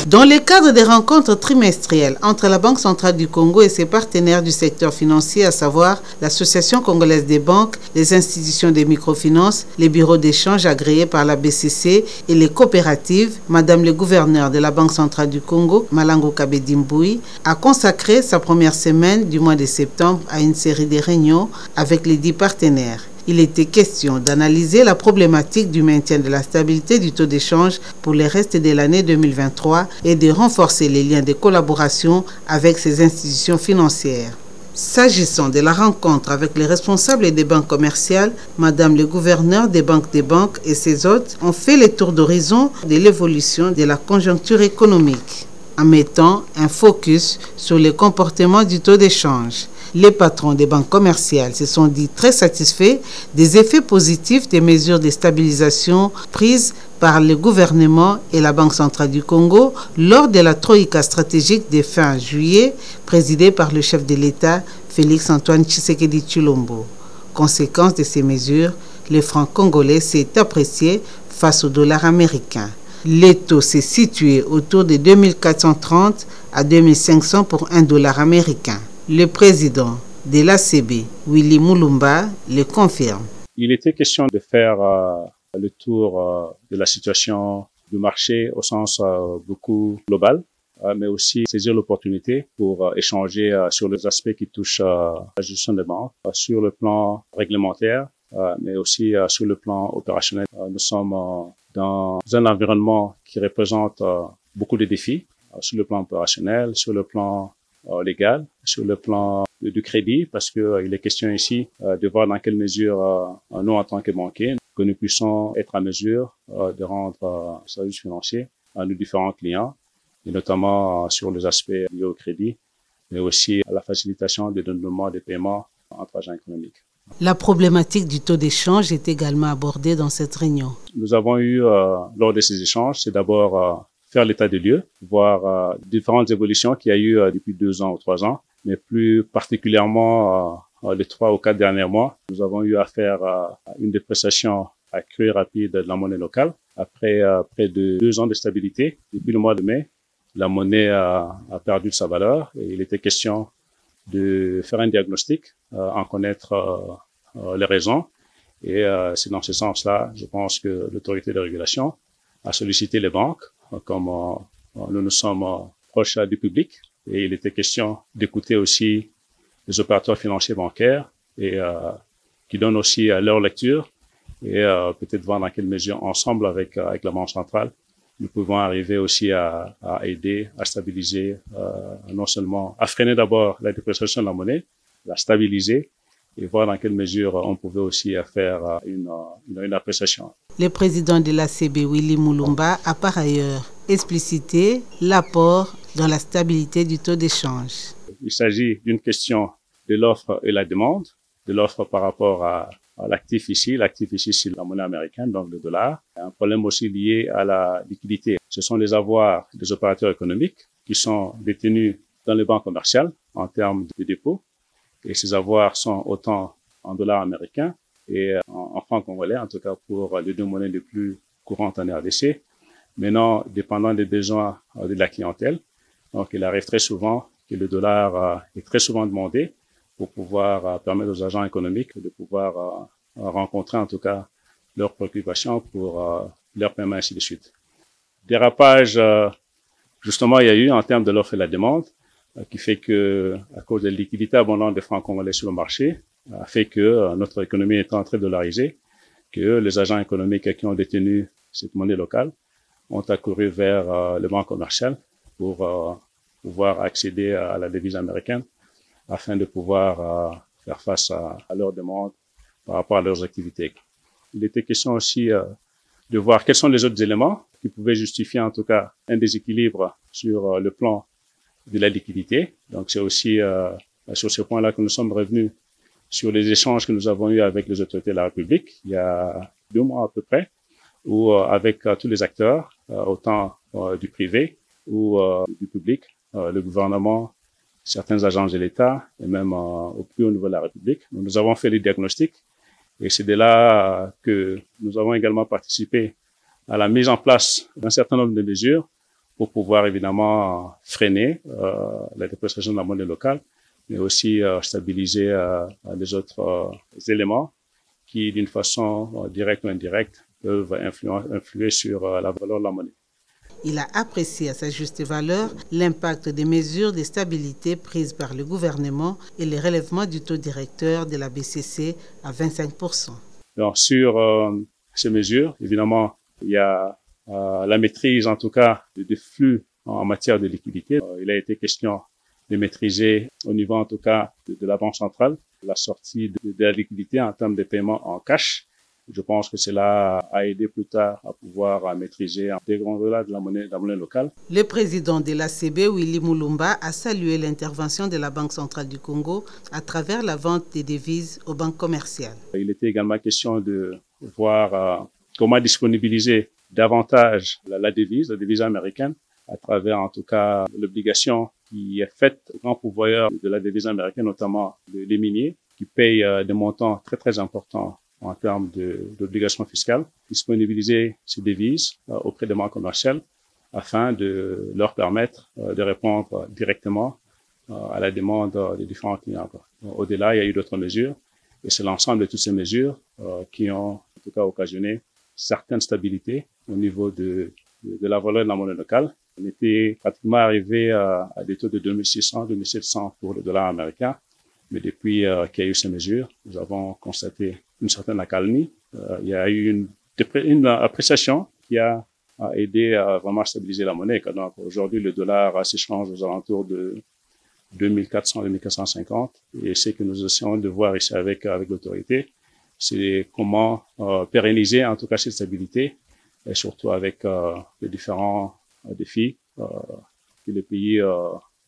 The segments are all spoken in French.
Dans le cadre des rencontres trimestrielles entre la Banque centrale du Congo et ses partenaires du secteur financier, à savoir l'Association congolaise des banques, les institutions de microfinance, les bureaux d'échange agréés par la BCC et les coopératives, Madame le gouverneur de la Banque centrale du Congo, Malango Kabedi Mbui, a consacré sa première semaine du mois de septembre à une série de réunions avec les 10 partenaires. Il était question d'analyser la problématique du maintien de la stabilité du taux d'échange pour le reste de l'année 2023 et de renforcer les liens de collaboration avec ces institutions financières. S'agissant de la rencontre avec les responsables des banques commerciales, Madame le gouverneur des banques et ses hôtes ont fait le tour d'horizon de l'évolution de la conjoncture économique, en mettant un focus sur le comportement du taux d'échange. Les patrons des banques commerciales se sont dit très satisfaits des effets positifs des mesures de stabilisation prises par le gouvernement et la Banque centrale du Congo lors de la Troïka stratégique de fin juillet, présidée par le chef de l'État, Félix-Antoine Tshisekedi Tshilombo. Conséquence de ces mesures, le franc congolais s'est apprécié face au dollar américain. Le taux s'est situé autour de 2430 à 2500 pour $1 américain. Le président de l'ACB, Willy Mulumba, le confirme. Il était question de faire le tour de la situation du marché au sens beaucoup global, mais aussi saisir l'opportunité pour échanger sur les aspects qui touchent la gestion des banques, sur le plan réglementaire, mais aussi sur le plan opérationnel. Nous sommes dans un environnement qui représente beaucoup de défis sur le plan opérationnel, sur le plan légal, sur le plan du crédit, parce que il est question ici de voir dans quelle mesure nous, en tant que banquiers, que nous puissons être à mesure de rendre services financiers à nos différents clients, et notamment sur les aspects liés au crédit, mais aussi à la facilitation des dénouements des paiements entre agents économiques. La problématique du taux d'échange est également abordée dans cette réunion. Nous avons eu, lors de ces échanges, c'est d'abord faire l'état des lieux, voir différentes évolutions qu'il y a eu depuis 2 ans ou 3 ans, mais plus particulièrement les 3 ou 4 derniers mois. Nous avons eu à faire une dépréciation accrue et rapide de la monnaie locale. Après près de 2 ans de stabilité, depuis le mois de mai, la monnaie a perdu de sa valeur et il était question de faire un diagnostic, en connaître les raisons. Et c'est dans ce sens-là, je pense que l'autorité de régulation a sollicité les banques, comme nous nous sommes proches du public. Et il était question d'écouter aussi les opérateurs financiers bancaires et qui donnent aussi leur lecture et peut-être voir dans quelle mesure, ensemble avec la Banque centrale, nous pouvons arriver aussi à aider, à stabiliser, non seulement à freiner d'abord la dépréciation de la monnaie, la stabiliser et voir dans quelle mesure on pouvait aussi faire une appréciation. Le président de l'ACB, Willy Mulumba, a par ailleurs explicité l'apport dans la stabilité du taux d'échange. Il s'agit d'une question de l'offre et la demande, de l'offre par rapport à l'actif ici. L'actif ici, c'est la monnaie américaine, donc le dollar. Un problème aussi lié à la liquidité. Ce sont les avoirs des opérateurs économiques qui sont détenus dans les banques commerciales en termes de dépôt. Et ces avoirs sont autant en dollars américains et en francs congolais, en tout cas pour les 2 monnaies les plus courantes en RDC. Maintenant, dépendant des besoins de la clientèle, donc il arrive très souvent que le dollar est très souvent demandé pour pouvoir permettre aux agents économiques de pouvoir rencontrer en tout cas leurs préoccupations pour leur paiement, ainsi de suite. Dérapage, justement, il y a eu en termes de l'offre et la demande, qui fait que, à cause de la liquidité abondante des francs congolais sur le marché, a fait que notre économie est en train de dollariser, que les agents économiques qui ont détenu cette monnaie locale ont accouru vers les banques commerciales pour pouvoir accéder à la devise américaine afin de pouvoir faire face à leurs demandes par rapport à leurs activités. Il était question aussi de voir quels sont les autres éléments qui pouvaient justifier en tout cas un déséquilibre sur le plan de la liquidité. Donc c'est aussi sur ce point-là que nous sommes revenus sur les échanges que nous avons eus avec les autorités de la République il y a 2 mois à peu près, ou avec tous les acteurs, autant du privé ou du public, le gouvernement, certains agences de l'État et même au plus haut niveau de la République. Nous avons fait les diagnostics et c'est de là que nous avons également participé à la mise en place d'un certain nombre de mesures pour pouvoir évidemment freiner la dépréciation de la monnaie locale, mais aussi stabiliser les autres éléments qui, d'une façon directe ou indirecte, peuvent influer sur la valeur de la monnaie. Il a apprécié à sa juste valeur l'impact des mesures de stabilité prises par le gouvernement et le relèvement du taux directeur de la BCC à 25%. Alors, sur ces mesures, évidemment, il y a la maîtrise, en tout cas, des flux en matière de liquidité. Il a été question de maîtriser, au niveau, en tout cas, de la Banque centrale, la sortie de la liquidité en termes de paiement en cash. Je pense que cela a aidé plus tard à pouvoir maîtriser des grands dollars de la monnaie locale. Le président de l'ACB, Willy Mulumba, a salué l'intervention de la Banque centrale du Congo à travers la vente des devises aux banques commerciales. Il était également question de voir comment disponibiliser davantage la devise américaine, à travers en tout cas l'obligation qui est faite aux grands pourvoyeurs de la devise américaine, notamment les miniers, qui payent des montants très très importants en termes d'obligations fiscales, disponibiliser ces devises auprès des banques commerciales afin de leur permettre de répondre directement à la demande des différents clients. Au-delà, il y a eu d'autres mesures et c'est l'ensemble de toutes ces mesures qui ont en tout cas occasionné certaines stabilités au niveau de la valeur de la monnaie locale. On était pratiquement arrivé à des taux de 2600, 2700 pour le dollar américain. Mais depuis qu'il y a eu ces mesures, nous avons constaté une certaine accalmie. Il y a eu une appréciation qui a aidé à vraiment stabiliser la monnaie. Donc aujourd'hui, le dollar s'échange aux alentours de 2400, 2450. Et ce que nous essayons de voir ici avec l'autorité, c'est comment pérenniser en tout cas cette stabilité, et surtout avec les différents défis que le pays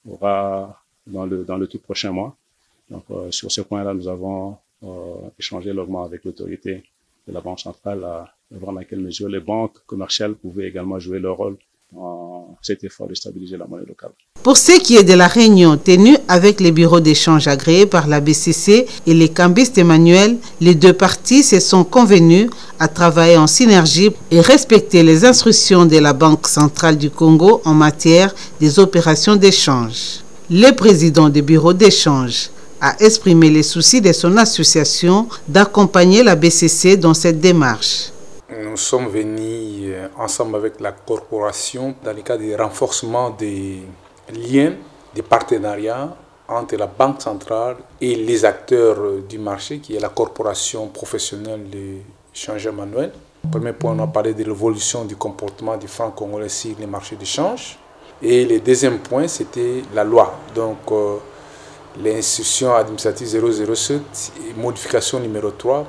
aura dans le tout prochain mois. Donc, sur ce point-là, nous avons échangé longuement avec l'autorité de la Banque centrale à voir dans quelle mesure les banques commerciales pouvaient également jouer leur rôle dans cet effort de stabiliser la monnaie locale. Pour ce qui est de la réunion tenue avec les bureaux d'échange agréés par la BCC et les cambistes Emmanuel, les deux parties se sont convenues à travailler en synergie et respecter les instructions de la Banque centrale du Congo en matière des opérations d'échange. Le président des bureaux d'échange a exprimé les soucis de son association d'accompagner la BCC dans cette démarche. Nous sommes venus ensemble avec la corporation dans le cadre du renforcement des liens, des partenariats entre la Banque centrale et les acteurs du marché, qui est la corporation professionnelle de changeur manuel. Premier point, on a parlé de l'évolution du comportement du franc congolais sur les marchés d'échange. Et le deuxième point, c'était la loi. Donc, l'institution administrative 007, modification numéro 3.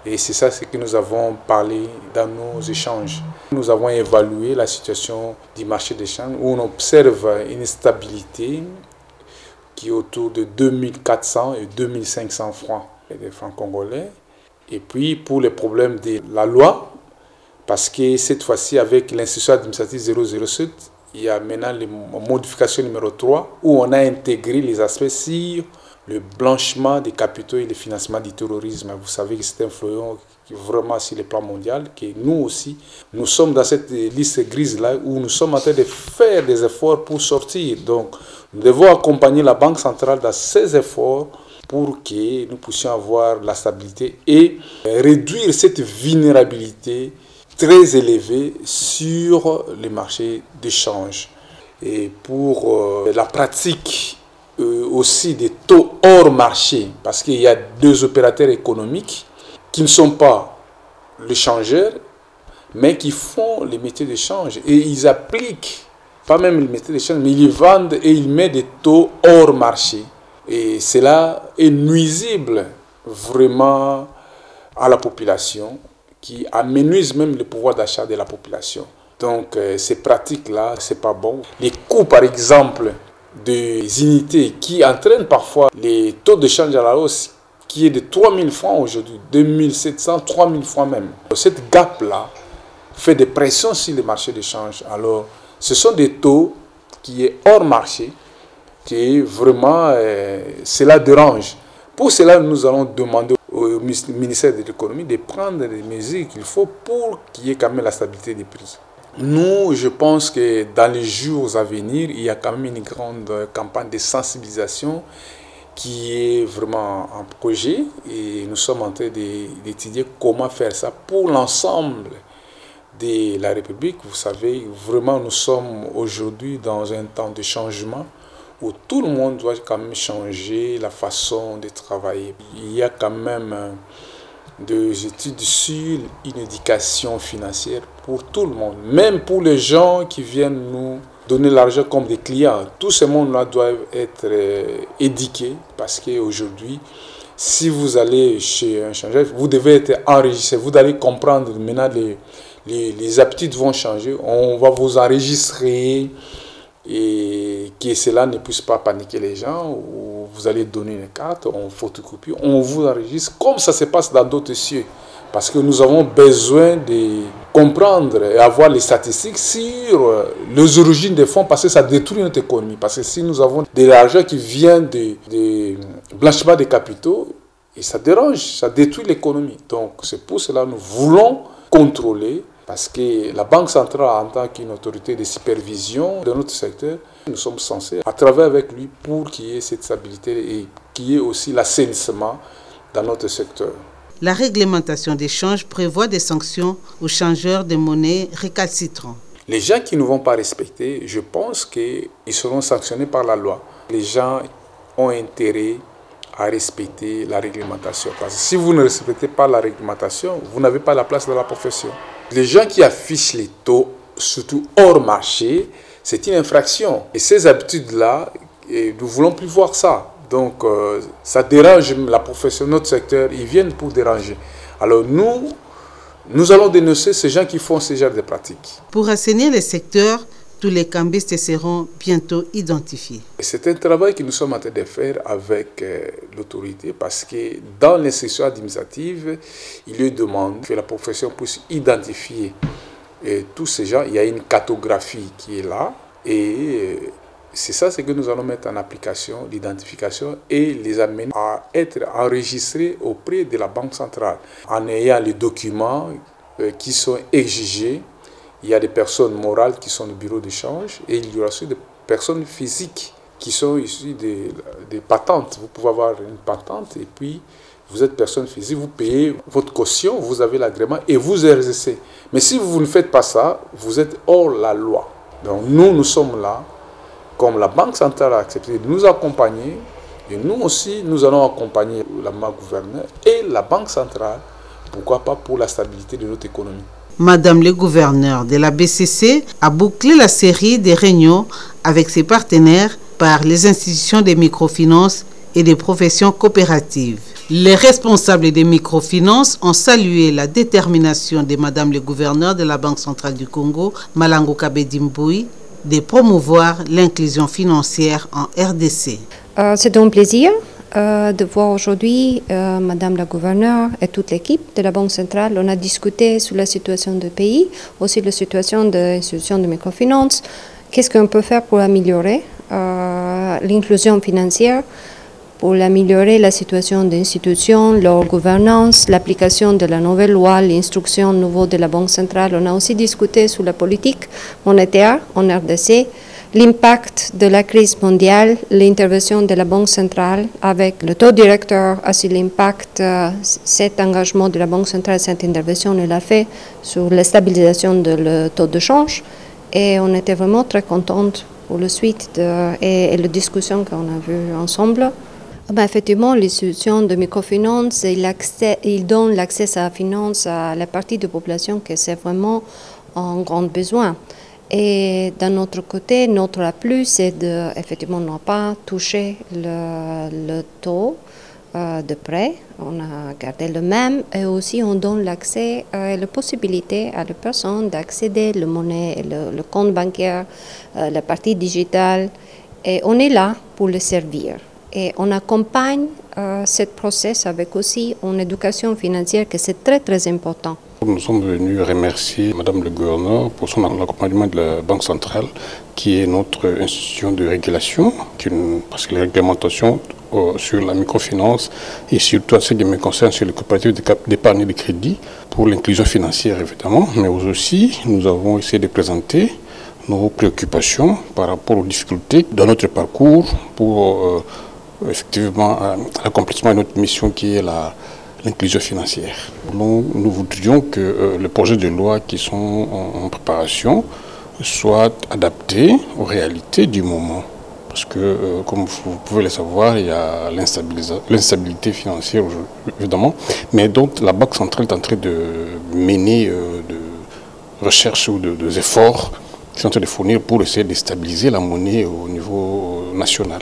Et c'est ça ce que nous avons parlé dans nos échanges. Nous avons évalué la situation du marché d'échange où on observe une stabilité qui est autour de 2400 et 2500 francs des francs congolais. Et puis pour les problèmes de la loi, parce que cette fois-ci avec l'institution administrative 007, il y a maintenant les modifications numéro 3 où on a intégré les aspects sur le blanchiment des capitaux et le financement du terrorisme. Vous savez que c'est un fléau vraiment sur le plan mondial, que nous aussi, nous sommes dans cette liste grise-là où nous sommes en train de faire des efforts pour sortir. Donc, nous devons accompagner la Banque centrale dans ces efforts pour que nous puissions avoir la stabilité et réduire cette vulnérabilité très élevée sur les marchés d'échange. Et pour la pratique aussi des taux hors marché, parce qu'il y a deux opérateurs économiques qui ne sont pas les changeurs, mais qui font les métiers d'échange. Et ils appliquent, pas même les métiers d'échange, mais ils vendent et ils mettent des taux hors marché. Et cela est nuisible vraiment à la population, qui amenuise même le pouvoir d'achat de la population. Donc ces pratiques-là, c'est pas bon. Les coûts, par exemple, des unités qui entraînent parfois les taux de change à la hausse, qui est de 3000 francs aujourd'hui, 2700, 3000 francs même. Cette gap-là fait des pressions sur les marchés d'échange. Alors, ce sont des taux qui est hors marché, qui vraiment, cela dérange. Pour cela, nous allons demander au ministère de l'économie de prendre les mesures qu'il faut pour qu'il y ait quand même la stabilité des prix. Nous, je pense que dans les jours à venir, il y a quand même une grande campagne de sensibilisation qui est vraiment un projet et nous sommes en train d'étudier comment faire ça pour l'ensemble de la République. Vous savez, vraiment nous sommes aujourd'hui dans un temps de changement où tout le monde doit quand même changer la façon de travailler. Il y a quand même des études sur une éducation financière pour tout le monde, même pour les gens qui viennent nous donner l'argent comme des clients. Tout ce monde-là doit être éduqué parce qu'aujourd'hui, si vous allez chez un changeur, vous devez être enregistré. Vous allez comprendre maintenant les habitudes vont changer. On va vous enregistrer et que cela ne puisse pas paniquer les gens. Ou vous allez donner une carte, on photocopie, on vous enregistre comme ça se passe dans d'autres cieux. Parce que nous avons besoin de comprendre et avoir les statistiques sur les origines des fonds parce que ça détruit notre économie. Parce que si nous avons de l'argent qui vient de blanchiment des capitaux, et ça dérange, ça détruit l'économie. Donc c'est pour cela que nous voulons contrôler parce que la Banque centrale en tant qu'une autorité de supervision de notre secteur, nous sommes censés à travailler avec lui pour qu'il y ait cette stabilité et qu'il y ait aussi l'assainissement dans notre secteur. La réglementation des changes prévoit des sanctions aux changeurs de monnaie récalcitrants. Les gens qui ne vont pas respecter, je pense qu'ils seront sanctionnés par la loi. Les gens ont intérêt à respecter la réglementation. Parce que si vous ne respectez pas la réglementation, vous n'avez pas la place dans la profession. Les gens qui affichent les taux, surtout hors marché, c'est une infraction. Et ces habitudes-là, nous ne voulons plus voir ça. Donc, ça dérange la profession, notre secteur, ils viennent pour déranger. Alors nous allons dénoncer ces gens qui font ce genre de pratiques. Pour assainir les secteurs, tous les cambistes seront bientôt identifiés. C'est un travail que nous sommes en train de faire avec l'autorité parce que dans l'instruction administrative, il est demandé que la profession puisse identifier tous ces gens. Il y a une cartographie qui est là et c'est ça ce que nous allons mettre en application, l'identification et les amener à être enregistrés auprès de la Banque centrale. En ayant les documents qui sont exigés, il y a des personnes morales qui sont au bureau d'échange et il y aura aussi des personnes physiques qui sont issues des patentes. Vous pouvez avoir une patente et puis vous êtes personne physique, vous payez votre caution, vous avez l'agrément et vous exercez. Mais si vous ne faites pas ça, vous êtes hors la loi. Donc nous sommes là. Comme la Banque centrale a accepté de nous accompagner, et nous aussi, nous allons accompagner la gouverneure et la Banque centrale, pourquoi pas pour la stabilité de notre économie. Madame le gouverneur de la BCC a bouclé la série des réunions avec ses partenaires par les institutions de microfinance et des professions coopératives. Les responsables des microfinances ont salué la détermination de Madame le gouverneur de la Banque centrale du Congo, Malango Kabedi Mbui, de promouvoir l'inclusion financière en RDC. C'est un plaisir de voir aujourd'hui Madame la gouverneure et toute l'équipe de la Banque centrale. On a discuté sur la situation du pays, aussi la situation des institutions de microfinance. Qu'est-ce qu'on peut faire pour améliorer l'inclusion financière, pour améliorer la situation des institutions, leur gouvernance, l'application de la nouvelle loi, l'instruction nouveau de la Banque centrale. On a aussi discuté sur la politique monétaire en RDC, l'impact de la crise mondiale, l'intervention de la Banque centrale avec le taux directeur, aussi l'impact, cet engagement de la Banque centrale, cette intervention, elle a fait sur la stabilisation de le taux de change. Et on était vraiment très contente pour la suite et la discussion qu'on a vue ensemble. Effectivement, l'institution de microfinance, il donne l'accès à la finance à la partie de la population qui c'est vraiment en grand besoin. Et d'un autre côté, notre appui, c'est de, effectivement, ne pas toucher le taux de prêt. On a gardé le même et aussi on donne l'accès et la possibilité à la personne d'accéder à la monnaie, le compte bancaire, la partie digitale. Et on est là pour le servir. Et on accompagne ce processus avec aussi une éducation financière que c'est très très important. Nous sommes venus remercier Madame le gouverneur pour son accompagnement de la Banque centrale, qui est notre institution de régulation, parce que la réglementation sur la microfinance et surtout à ce qui me concerne sur les coopératives d'épargne et de crédit pour l'inclusion financière évidemment, mais aussi nous avons essayé de présenter nos préoccupations par rapport aux difficultés dans notre parcours pour effectivement l'accomplissement de notre mission qui est l'inclusion financière. Nous voudrions que les projets de loi qui sont en préparation soient adaptés aux réalités du moment. Parce que, comme vous pouvez le savoir, il y a l'instabilité financière, évidemment, mais donc la Banque centrale est en train de mener de recherches ou des efforts qui sont en train de fournir pour essayer de stabiliser la monnaie au niveau national.